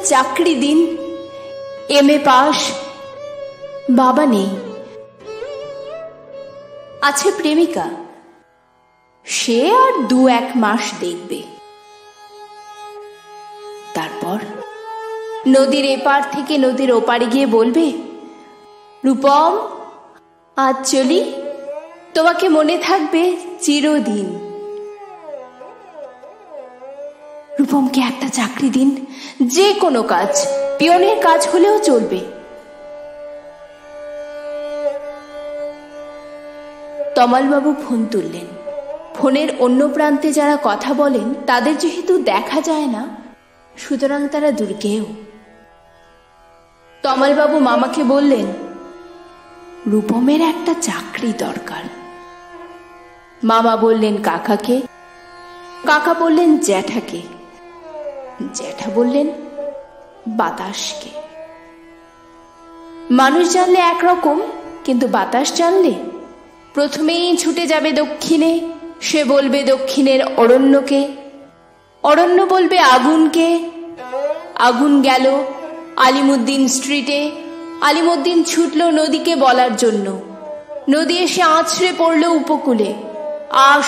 চাকরি দিন। MA pass. বাবা নেই, আছে প্রেমিকা, সে আর 2-1 মাস দেখবে। তারপর নদীর এপার থেকে নদীর ওপারে গিয়ে বলবে, রূপম আজ চলি, তোমাকে মনে থাকবে চিরদিন। রূপমকে একটা চাকরি দিন, যে কোনো কাজ, পিয়নের কাজ হলেও চলবে। তমালবাবু ফোন তুললেন। ফোনের অন্য প্রান্তে যারা কথা বলেন তাদের যেহেতু দেখা যায় না, সুতরাং তারা দুর্গেয়। তমালবাবু মামাকে বললেন, রূপমের একটা চাকরি দরকার। মামা বললেন কাকাকে, কাকা বললেন জ্যাঠাকে, জ্যাঠা বললেন বাতাসকে। মানুষ জানলে একরকম, কিন্তু বাতাস জানলে প্রথমেই ছুটে যাবে দক্ষিণে। সে বলবে দক্ষিণের অরণ্যকে, অরণ্য বলবে আগুনকে। আগুন গেল আলিমুদ্দিন স্ট্রিটে, আলিমুদ্দিন ছুটল নদীকে বলার জন্য। নদী এসে আছড়ে পড়ল উপকূলে।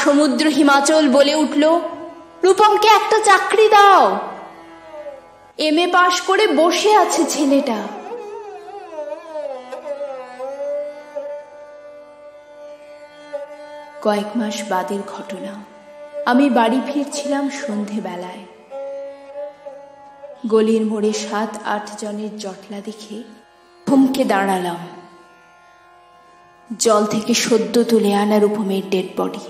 সমুদ্র হিমাচল বলে উঠল, রূপমকে একটা চাকরি দাও। MA পাশ করে বসে আছে ছেলেটা। কয়েক মাস বাদের ঘটনা। আমি বাড়ি ফিরছিলাম সন্ধেবেলায়। গলির মোড়ে 7-8 জনের জটলা দেখে থমকে দাঁড়ালাম। জল থেকে সদ্য তুলে আনা রূপমের ডেড বডি,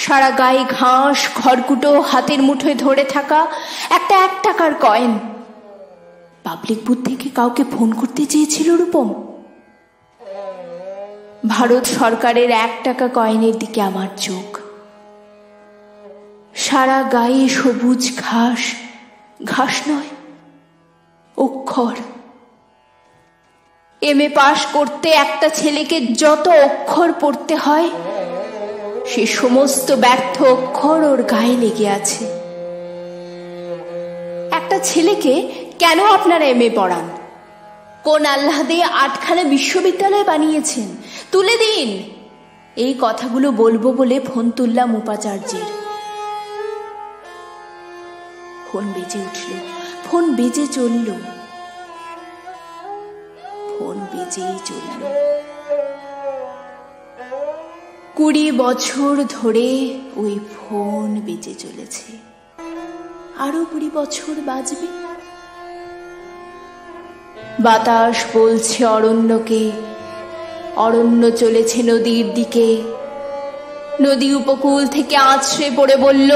সারা গায়ে ঘাস, খড়কুটো, হাতের মুঠোয় ধরে থাকা একটা 1 টাকার কয়েন। পাবলিক বুথ থেকে কাউকে ফোন করতে চেয়েছিল রূপম। ভারত সরকারের 1 টাকা কয়েনের দিকে আমার চোখ। সারা গায়ে সবুজ ঘাস, ঘাস নয়, অক্ষর। MA পাশ করতে একটা ছেলেকে যত অক্ষর পড়তে হয়, সে সমস্ত ব্যর্থ অক্ষর ওর গায়ে লেগে আছে। একটা ছেলেকে কেন আপনারা MA পড়ান? কোন আল্লাহ দিয়ে 8খানা বিশ্ববিদ্যালয় বানিয়েছেন? তুলে দিন। এই কথাগুলো বলবো বলে ফোন তুললাম উপাচার্যের। ফোন বেজে উঠল, ফোন বেজে চলল, ফোন বেজেই চলল। 20 বছর ধরে ওই ফোন বেজে চলেছে, আরো 20 বছর বাজবে। বাতাস বলছে অরণ্যকে, অরণ্য চলেছে নদীর দিকে। নদী উপকূল থেকে আছড়ে পড়ে বলল,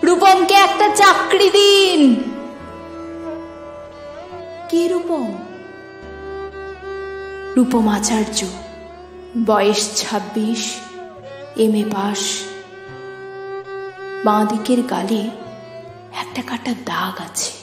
রূপমকে একটা চাকরি দিন। কে রূপম? রূপম আচার্য, বয়স 26, MA পাস। বাঁ দিকের গালে একটা কাটা দাগ আছে।